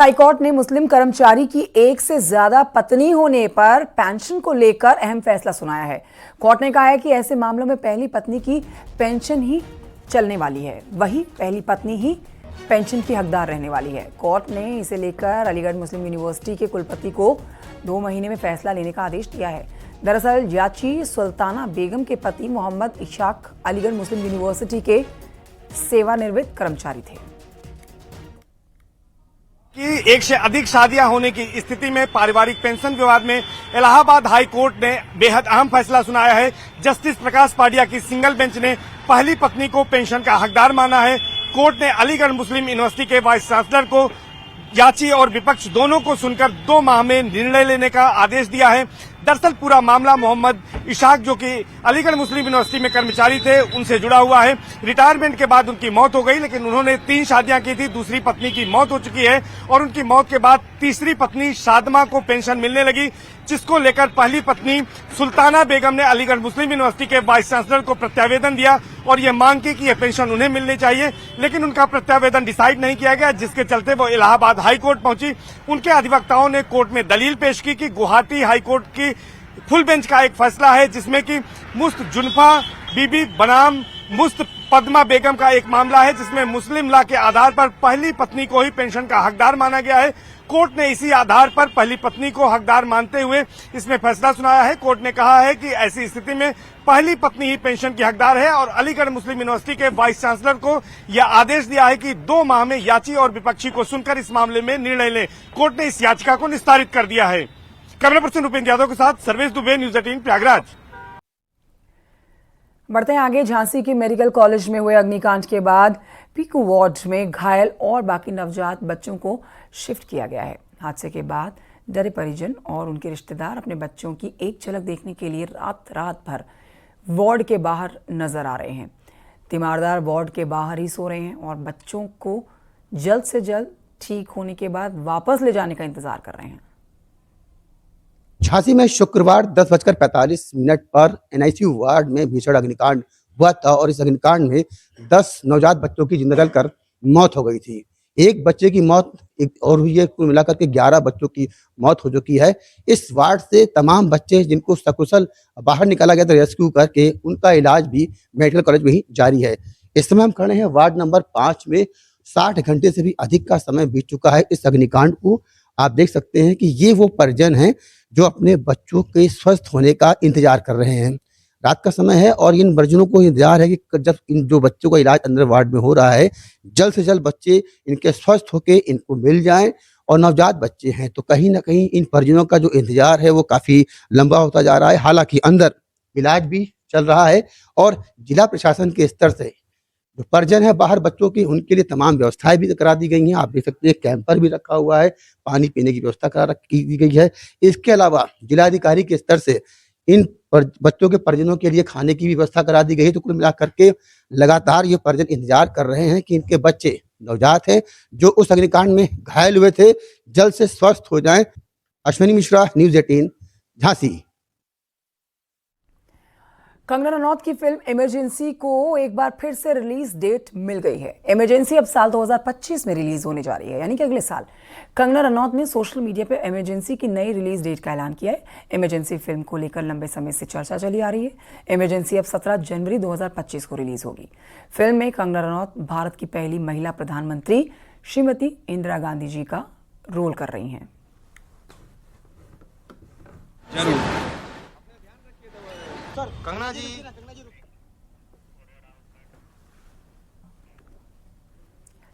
High court ने मुस्लिम कर्मचारी की एक से ज्यादा पत्नी होने पर पेंशन को लेकर अहम फैसला सुनाया है। कोर्ट ने कहा है कि ऐसे मामलों में पहली पत्नी की पेंशन ही चलने वाली है, वही पहली पत्नी ही पेंशन की हकदार रहने वाली है। कोर्ट ने इसे लेकर अलीगढ़ मुस्लिम यूनिवर्सिटी के कुलपति को 2 महीने में फैसला लेने का आदेश दिया है। दरअसल याची सुल्ताना बेगम के पति मोहम्मद इशाक अलीगढ़ मुस्लिम यूनिवर्सिटी के सेवानिवृत्त कर्मचारी थे कि एक से अधिक शादियां होने की स्थिति में पारिवारिक पेंशन विवाद में इलाहाबाद हाई कोर्ट ने बेहद अहम फैसला सुनाया है। जस्टिस प्रकाश पाडिया की सिंगल बेंच ने पहली पत्नी को पेंशन का हकदार माना है। कोर्ट ने अलीगढ़ मुस्लिम यूनिवर्सिटी के वाइस चांसलर को याची और विपक्ष दोनों को सुनकर 2 माह में निर्णय लेने का आदेश दिया है। दरअसल पूरा मामला मोहम्मद इशाक जो कि अलीगढ़ मुस्लिम यूनिवर्सिटी में कर्मचारी थे उनसे जुड़ा हुआ है। रिटायरमेंट के बाद उनकी मौत हो गई, लेकिन उन्होंने 3 शादियां की थी। दूसरी पत्नी की मौत हो चुकी है और उनकी मौत के बाद तीसरी पत्नी शादमा को पेंशन मिलने लगी, जिसको लेकर पहली पत्नी सुल्ताना बेगम ने अलीगढ़ मुस्लिम यूनिवर्सिटी के वाइस चांसलर को प्रत्यावेदन दिया और ये मांग की कि यह पेंशन उन्हें मिलनी चाहिए, लेकिन उनका प्रत्यावेदन डिसाइड नहीं किया गया, जिसके चलते वो इलाहाबाद हाई कोर्ट पहुंची। उनके अधिवक्ताओं ने कोर्ट में दलील पेश की कि गुवाहाटी हाई कोर्ट की फुल बेंच का एक फैसला है जिसमें कि मुस्त जुल्फा बीबी बनाम मुस्त पद्मा बेगम का एक मामला है, जिसमें मुस्लिम लॉ के आधार पर पहली पत्नी को ही पेंशन का हकदार माना गया है। कोर्ट ने इसी आधार पर पहली पत्नी को हकदार मानते हुए इसमें फैसला सुनाया है। कोर्ट ने कहा है कि ऐसी स्थिति में पहली पत्नी ही पेंशन की हकदार है और अलीगढ़ मुस्लिम यूनिवर्सिटी के वाइस चांसलर को यह आदेश दिया है कि 2 माह में याची और विपक्षी को सुनकर इस मामले में निर्णय लें। कोर्ट ने इस याचिका को निस्तारित कर दिया है। कैमरा पर्सन उपेंद्र यादव के साथ सर्वेश दुबे, न्यूज़ 18 प्रयागराज। बढ़ते हैं आगे। झांसी के मेडिकल कॉलेज में हुए अग्निकांड के बाद पीकू वार्ड में घायल और बाकी नवजात बच्चों को शिफ्ट किया गया है। हादसे के बाद डरे परिजन और उनके रिश्तेदार अपने बच्चों की एक झलक देखने के लिए रात भर वार्ड के बाहर नजर आ रहे हैं। तीमारदार वार्ड के बाहर ही सो रहे हैं और बच्चों को जल्द से जल्द ठीक होने के बाद वापस ले जाने का इंतजार कर रहे हैं। झांसी में शुक्रवार 10:45 पर एनआईसीयू वार्ड में भीषण अग्निकांड हुआ था और इस अग्निकांड में 10 नवजात बच्चों की जिंदा जलकर मौत हो गई थी। एक बच्चे की मौत और हुई है, कुल मिलाकर के 11 बच्चों की मौत हो चुकी है। इस वार्ड से तमाम बच्चे जिनको सकुशल बाहर निकाला गया था रेस्क्यू करके, उनका इलाज भी मेडिकल कॉलेज में ही जारी है। इस समय हम खड़े हैं वार्ड नंबर 5 में। 60 घंटे से भी अधिक का समय बीत चुका है इस अग्निकांड को। आप देख सकते हैं कि ये वो परिजन हैं जो अपने बच्चों के स्वस्थ होने का इंतजार कर रहे हैं। रात का समय है और इन परिजनों को इंतजार है कि जब इन जो बच्चों का इलाज अंदर वार्ड में हो रहा है, जल्द से जल्द बच्चे इनके स्वस्थ होके इनको मिल जाएं। और नवजात बच्चे हैं तो कहीं ना कहीं इन परिजनों का जो इंतजार है वो काफी लंबा होता जा रहा है। हालांकि अंदर इलाज भी चल रहा है और जिला प्रशासन के स्तर से जो परिजन है बाहर बच्चों की, उनके लिए तमाम व्यवस्थाएं भी करा दी गई हैं। आप देख सकते हैं कैंपर भी रखा हुआ है, पानी पीने की व्यवस्था की दी गई है। इसके अलावा जिलाधिकारी के स्तर से इन बच्चों के परिजनों के लिए खाने की व्यवस्था करा दी गई है। तो कुल मिलाकर के लगातार ये परिजन इंतजार कर रहे हैं कि इनके बच्चे नवजात हैं जो उस अग्निकांड में घायल हुए थे, जल्द से स्वस्थ हो जाएं। अश्विनी मिश्रा, न्यूज़ 18 झांसी। कंगना रनौत की फिल्म इमरजेंसी को एक बार फिर से रिलीज डेट मिल गई है। इमरजेंसी अब साल 2025 में रिलीज होने जा रही है, यानी कि अगले साल। कंगना रनौत ने सोशल मीडिया पर इमरजेंसी की नई रिलीज डेट का ऐलान किया है। इमरजेंसी फिल्म को लेकर लंबे समय से चर्चा चली आ रही है। इमरजेंसी अब 17 जनवरी 2025 को रिलीज होगी। फिल्म में कंगना रनौत भारत की पहली महिला प्रधानमंत्री श्रीमती इंदिरा गांधी जी का रोल कर रही हैं। कंगना जी